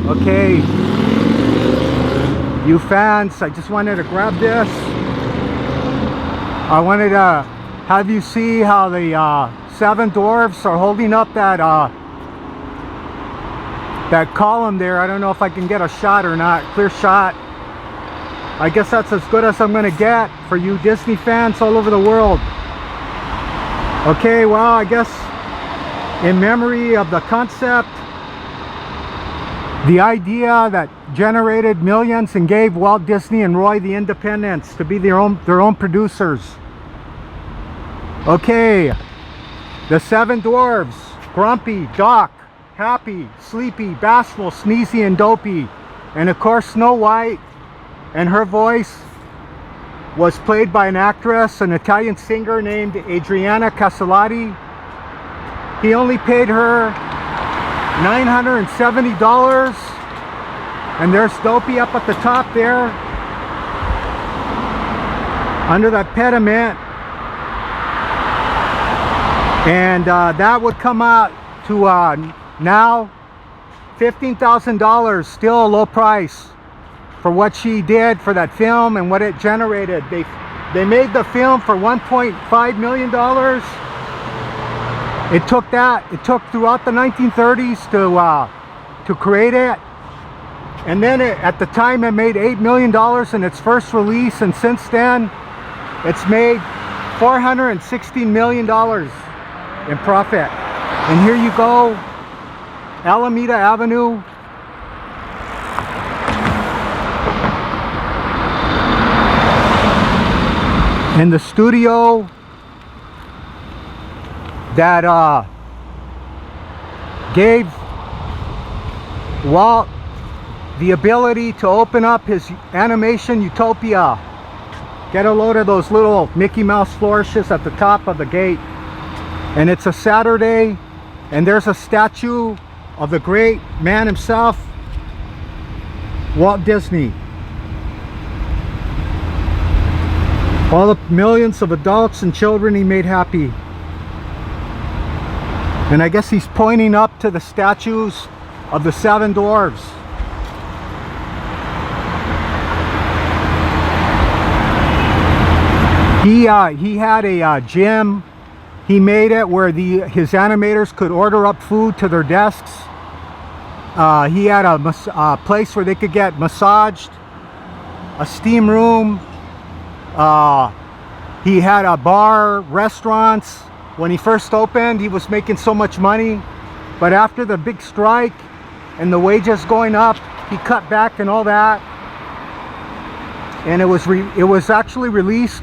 Okay, you fans, I just wanted to grab this. I wanted to have you see how the Seven Dwarfs are holding up that that column there. I don't know if I can get a shot or not, clear shot. I guess that's as good as I'm gonna get for you Disney fans all over the world. Okay, well, I guess in memory of the concept, the idea that generated millions and gave Walt Disney and Roy the independence to be their own producers. Okay, the Seven Dwarfs: Grumpy, Doc, Happy, Sleepy, Bashful, Sneezy, and Dopey. And of course Snow White, and her voice was played by an actress, an Italian singer named Adriana Castellati. He only paid her $970, and there's Dopey up at the top there under that pediment, and that would come out to now $15,000, still a low price for what she did for that film and what it generated. They made the film for $1.5 million. It took throughout the 1930s to create it, and then at the time it made $8 million in its first release, and since then it's made $416 million in profit. And here you go, Alameda Avenue. In the studio that gave Walt the ability to open up his animation utopia. Get a load of those little Mickey Mouse flourishes at the top of the gate. And it's a Saturday, and there's a statue of the great man himself, Walt Disney. All the millions of adults and children he made happy. And I guess he's pointing up to the statues of the Seven Dwarfs. He had a gym. He made it where his animators could order up food to their desks. He had a place where they could get massaged, a steam room. He had a bar, restaurants. When he first opened, he was making so much money, but after the big strike and the wages going up, he cut back and all that. And it was actually released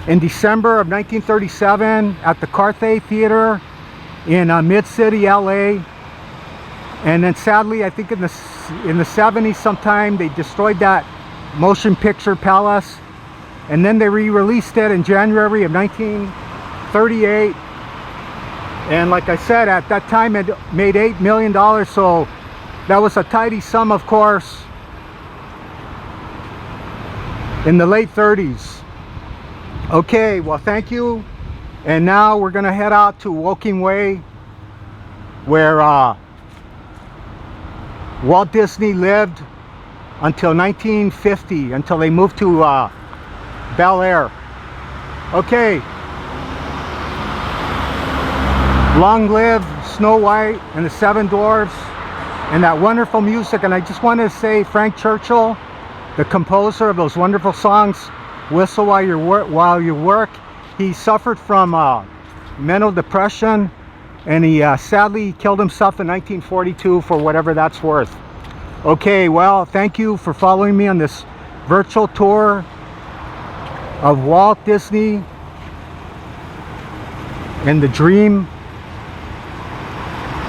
in December of 1937 at the Carthay Theater in Mid-City, LA. And then sadly, I think in the 70s sometime, they destroyed that motion picture palace. And then they re-released it in January of 1938. And like I said, at that time it made $8 million, so that was a tidy sum, of course, in the late 30s. Okay, well, thank you. And now we're gonna head out to Woking Way, where Walt Disney lived until 1950, until they moved to Bel Air. Okay. Long live Snow White and the Seven Dwarfs and that wonderful music. And I just want to say Frank Churchill, the composer of those wonderful songs, Whistle While You Work, he suffered from mental depression, and he sadly killed himself in 1942 for whatever that's worth. Okay, well, thank you for following me on this virtual tour of Walt Disney and the dream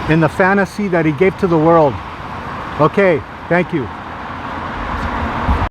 and the fantasy that he gave to the world. Okay, thank you.